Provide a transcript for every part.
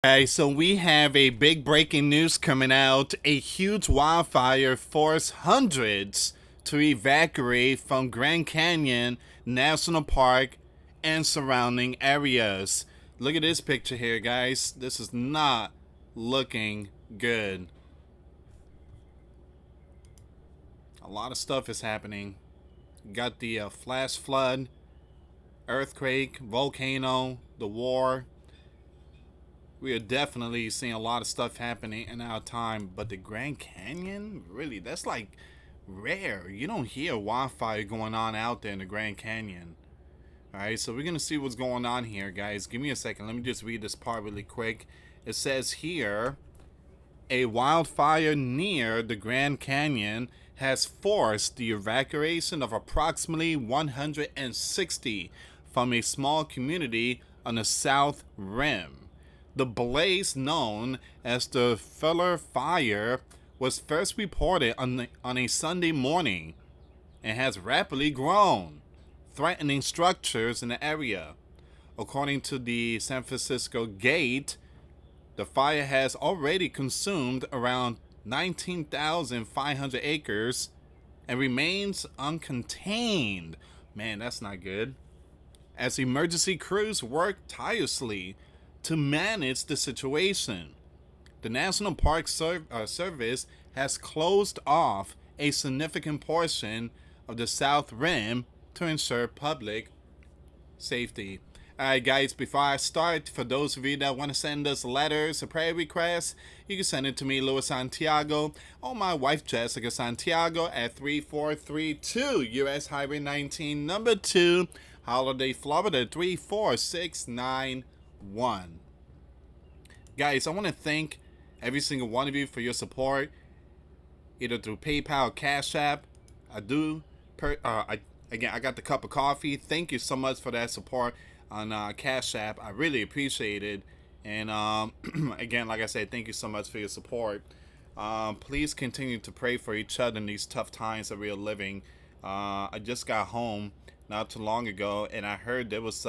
Okay, so we have a big breaking news coming out. A huge wildfire forced hundreds to evacuate from Grand Canyon National Park and surrounding areas. Look at this picture here, guys. This is not looking good. A lot of stuff is happening. Got the flash flood, earthquake, volcano, the war. We are definitely seeing a lot of stuff happening in our time, but the Grand Canyon, really, that's like rare. You don't hear wildfire going on out there in the Grand Canyon. All right, so we're gonna see what's going on here, guys. Give me a second. Let me just read this part really quick. It says here, a wildfire near the Grand Canyon has forced the evacuation of approximately 160 from a small community on the south rim. The blaze, known as the Wildfire Fire, was first reported on a Sunday morning and has rapidly grown, threatening structures in the area. According to the San Francisco Gate, the fire has already consumed around 19,500 acres and remains uncontained. Man, that's not good. As emergency crews work tirelessly to manage the situation, the National Park Service has closed off a significant portion of the South Rim to ensure public safety. Alright, guys, before I start, for those of you that want to send us letters or prayer requests, you can send it to me, US Santiago, or my wife, Jessica Santiago, at 3432 US Highway 19, number 2, Holiday, Florida, 34691. Guys, I want to thank every single one of you for your support, either through PayPal or Cash App. I got the cup of coffee. Thank you so much for that support on Cash App. I really appreciate it. And again, like I said, thank you so much for your support. Please continue to pray for each other in these tough times that we are living. I just got home not too long ago, and I heard there was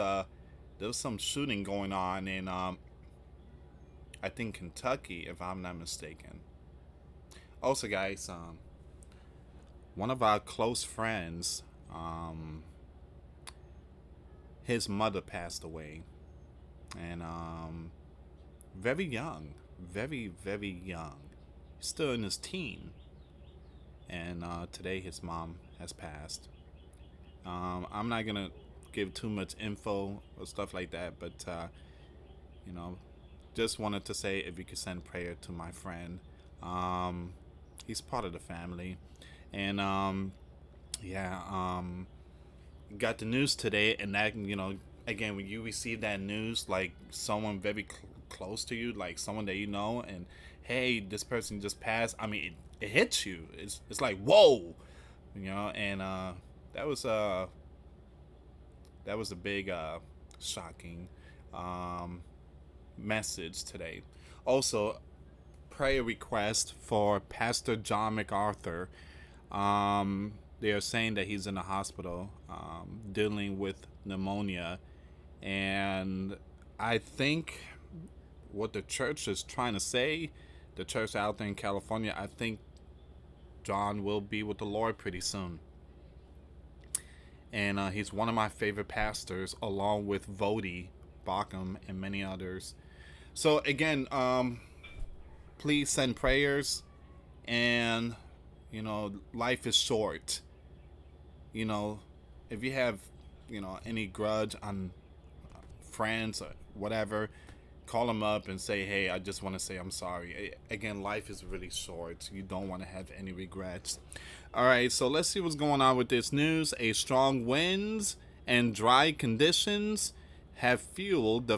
some shooting going on in I think Kentucky, if I'm not mistaken. Also, guys, one of our close friends, his mother passed away, and very young, very young, still in his teen, and today his mom has passed. I'm not gonna give too much info or stuff like that, but you know, just wanted to say if you could send prayer to my friend. He's part of the family, and got the news today, and that, again, when you receive that news, like someone very close to you, like someone that you know, and hey, this person just passed. I mean, it hits you. It's like whoa, and that was a big shocking message today. Also, prayer request for Pastor John MacArthur. They are saying that he's in the hospital dealing with pneumonia, and I think what the church is trying to say, the church out there in California, I think John will be with the Lord pretty soon. And he's one of my favorite pastors, along with Vodi Bacham and many others. So again, please send prayers, and life is short. If you have any grudge on friends or whatever, call them up and say, hey, I just want to say I'm sorry. Again, life is really short. You don't want to have any regrets. All right, so let's see what's going on with this news. A strong winds and dry conditions have fueled the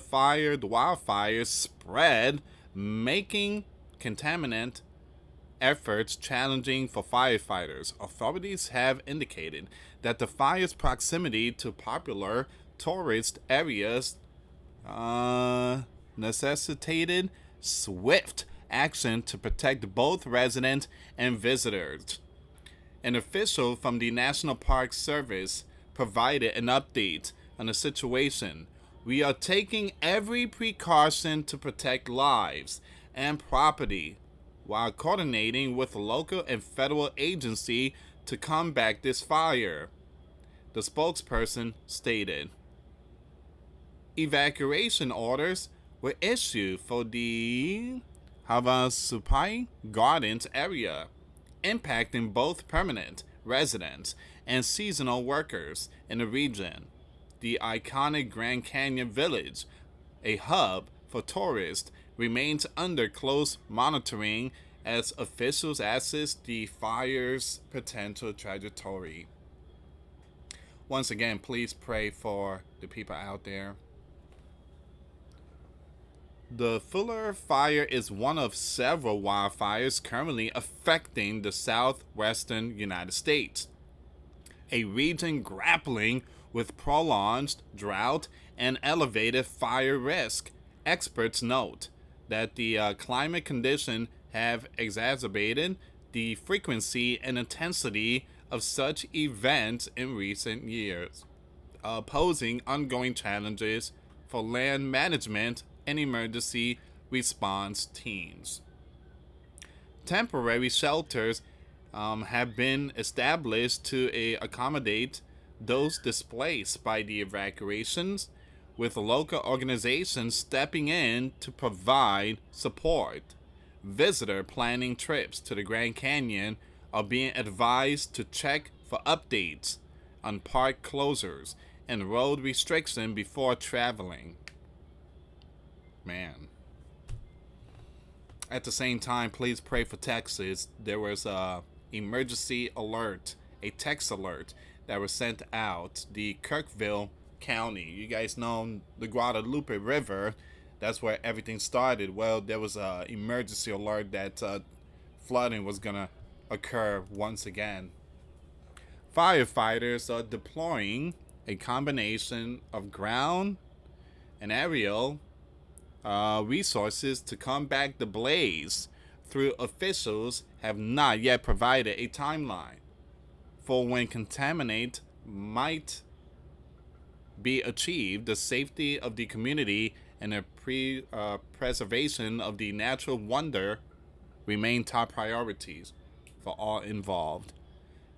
wildfire spread, making contaminant efforts challenging for firefighters. Authorities have indicated that the fire's proximity to popular tourist areas necessitated swift action to protect both residents and visitors. An official from the National Park Service provided an update on the situation, We are taking every precaution to protect lives and property while coordinating with local and federal agency to combat this fire, the spokesperson stated. Evacuation orders were issued for the Havasupai Gardens area, impacting both permanent residents and seasonal workers in the region. The iconic Grand Canyon Village, a hub for tourists, remains under close monitoring as officials assess the fire's potential trajectory. Once again, please pray for the people out there. The Fuller Fire is one of several wildfires currently affecting the southwestern United States, a region grappling with prolonged drought and elevated fire risk. Experts note that the climate conditions have exacerbated the frequency and intensity of such events in recent years, posing ongoing challenges for land management and emergency response teams. Temporary shelters have been established to accommodate those displaced by the evacuations, with local organizations stepping in to provide support. Visitor planning trips to the Grand Canyon are being advised to check for updates on park closures and road restriction before traveling. Man. At the same time, please pray for Texas. There was a emergency alert, a text alert that was sent out. The Kirkville County, you guys know the Guadalupe River, that's where everything started. Well, there was a emergency alert that flooding was gonna occur once again. Firefighters are deploying a combination of ground and aerial resources to combat the blaze, through officials have not yet provided a timeline for when contaminate might be achieved. The safety of the community and the preservation of the natural wonder remain top priorities for all involved.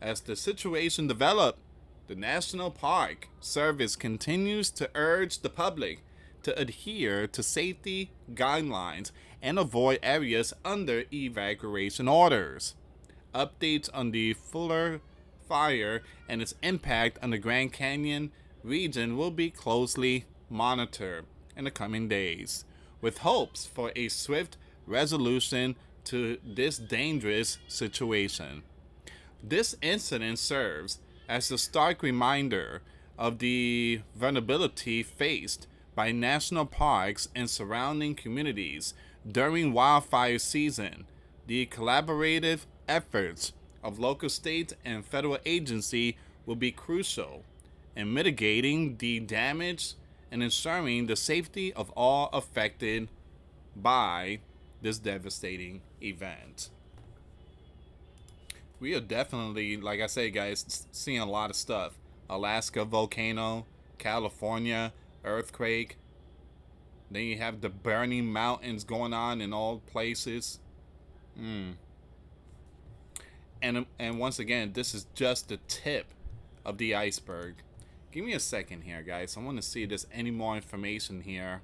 As the situation develops, the National Park Service continues to urge the public to adhere to safety guidelines and avoid areas under evacuation orders. Updates on the Fuller Fire and its impact on the Grand Canyon region will be closely monitored in the coming days, with hopes for a swift resolution to this dangerous situation. This incident serves as a stark reminder of the vulnerability faced by national parks and surrounding communities during wildfire season. The collaborative efforts of local, state, and federal agencies will be crucial in mitigating the damage and ensuring the safety of all affected by this devastating event. We are definitely, like I say, guys, seeing a lot of stuff. Alaska volcano, California earthquake. Then you have the burning mountains going on in all places. And once again, this is just the tip of the iceberg. Give me a second here, guys. I want to see if there's any more information here.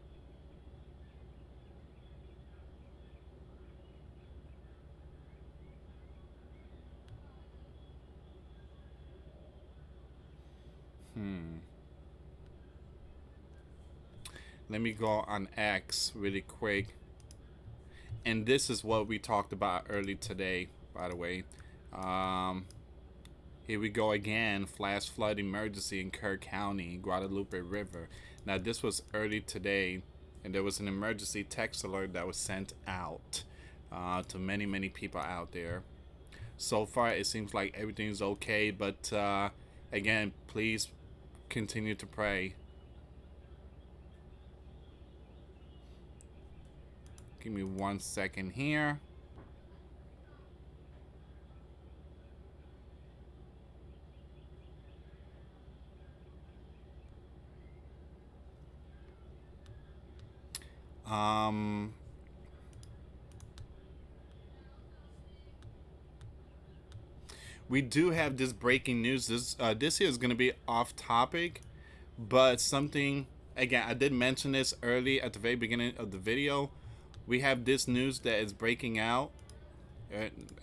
Let me go on X really quick. And this is what we talked about early today, by the way. Here we go again. Flash flood emergency in Kerr County, Guadalupe River. Now, this was early today, and there was an emergency text alert that was sent out to many, many people out there. So far, it seems like everything's okay, but again, please continue to pray. Give me 1 second here. Um, we do have this breaking news. This here is going to be off topic, but something again. I did mention this early at the very beginning of the video. We have this news that is breaking out.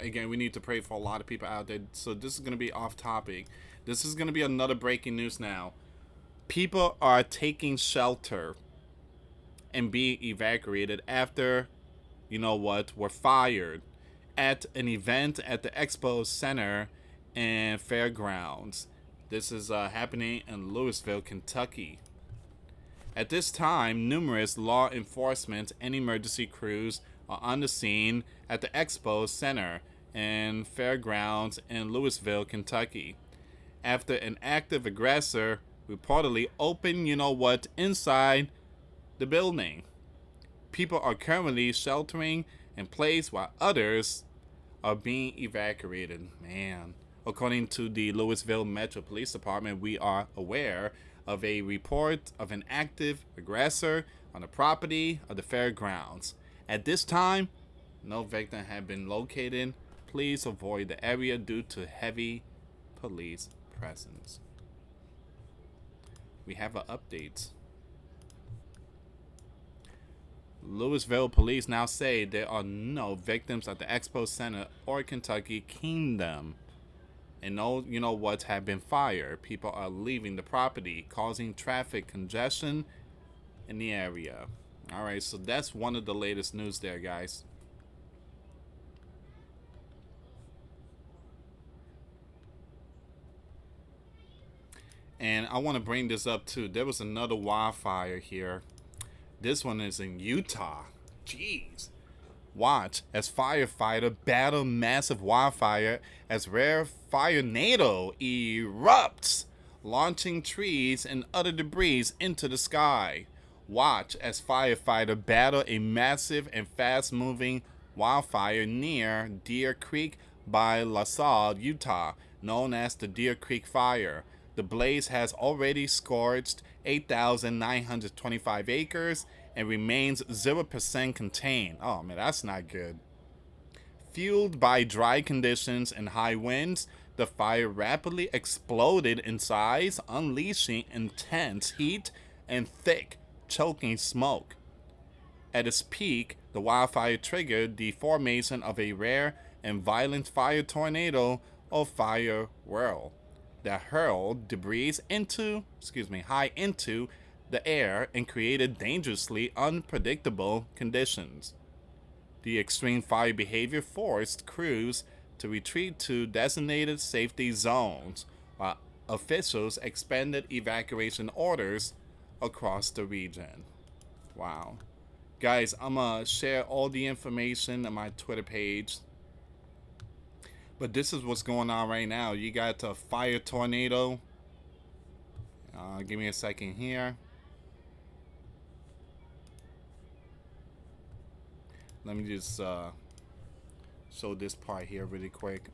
Again, we need to pray for a lot of people out there. So this is going to be off topic. This is going to be another breaking news now. People are taking shelter and being evacuated after, you know what, were fired at an event at the Expo Center and Fairgrounds. This is happening in Louisville, Kentucky. At this time, numerous law enforcement and emergency crews are on the scene at the Expo Center and Fairgrounds in Louisville, Kentucky, after an active aggressor reportedly opened, you know what, inside the building. People are currently sheltering in place while others are being evacuated. Man. According to the Louisville Metro Police Department, we are aware of a report of an active aggressor on the property of the fairgrounds. At this time, no victim had been located. Please avoid the area due to heavy police presence. We have an update. Louisville police now say there are no victims at the Expo Center or Kentucky Kingdom. And no, you know what, have been fired. People are leaving the property, causing traffic congestion in the area. Alright, so that's one of the latest news there, guys. And I want to bring this up too. There was another wildfire here. This one is in Utah. Jeez. Watch as firefighter battle massive wildfire as rare fire tornado erupts, launching trees and other debris into the sky. Watch as firefighter battle a massive and fast-moving wildfire near Deer Creek by LaSalle, Utah, known as the Deer Creek Fire. The blaze has already scorched 8,925 acres and remains 0% contained. Oh man, that's not good. Fueled by dry conditions and high winds, the fire rapidly exploded in size, unleashing intense heat and thick, choking smoke. At its peak, the wildfire triggered the formation of a rare and violent fire tornado or fire whirl that hurled debris high into the air and created dangerously unpredictable conditions. The extreme fire behavior forced crews to retreat to designated safety zones, while officials expanded evacuation orders across the region. Wow. Guys, I'm going to share all the information on my Twitter page. But this is what's going on right now. You got a fire tornado. Give me a second here. Let me just show this part here really quick.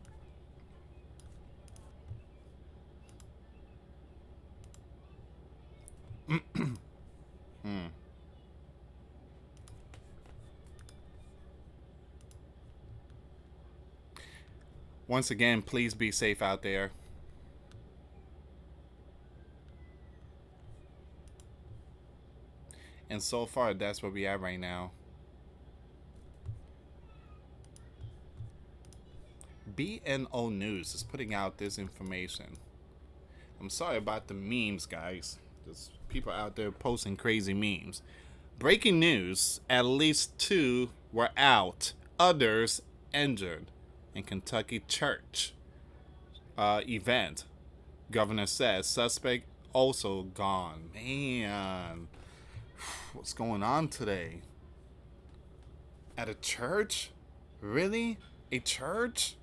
Once again, please be safe out there. And so far, that's where we are right now. BNO News is putting out this information. I'm sorry about the memes, guys. There's people out there posting crazy memes. Breaking news, at least 2 were out, others injured in Kentucky church event. Governor says suspect also gone. Man, what's going on today? At a church? Really? A church?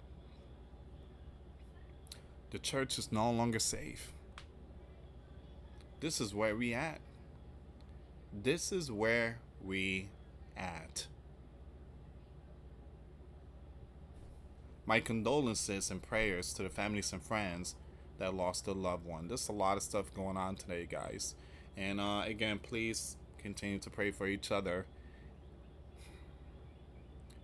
The church is no longer safe. This is where we at. This is where we at. My condolences and prayers to the families and friends that lost a loved one. There's a lot of stuff going on today, guys. And again, please continue to pray for each other.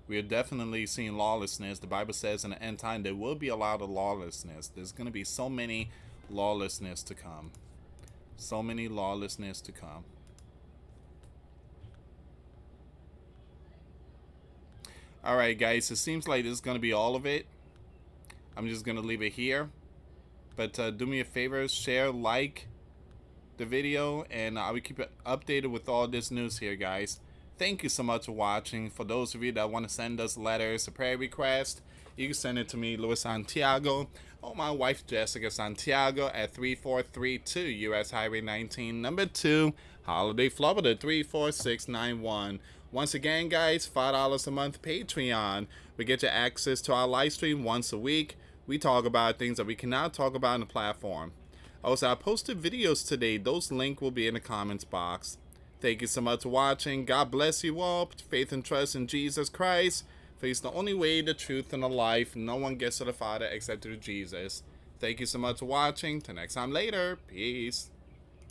We are definitely seeing lawlessness. The Bible says in the end time there will be a lot of lawlessness. There's going to be so many lawlessness to come. So many lawlessness to come. Alright guys, it seems like this is going to be all of it. I'm just going to leave it here. But do me a favor, share, like the video, and I will keep it updated with all this news here, guys. Thank you so much for watching. For those of you that want to send us letters, a prayer request, you can send it to me, US Santiago, or my wife, Jessica Santiago, at 3432 US Highway 19, number 2, Holiday, Florida, 34691. Once again, guys, $5 a month Patreon. We get you access to our live stream once a week. We talk about things that we cannot talk about on the platform. Also, I posted videos today. Those links will be in the comments box. Thank you so much for watching. God bless you all. Put faith and trust in Jesus Christ. For He's the only way, the truth, and the life. No one gets to the Father except through Jesus. Thank you so much for watching. Till next time later. Peace.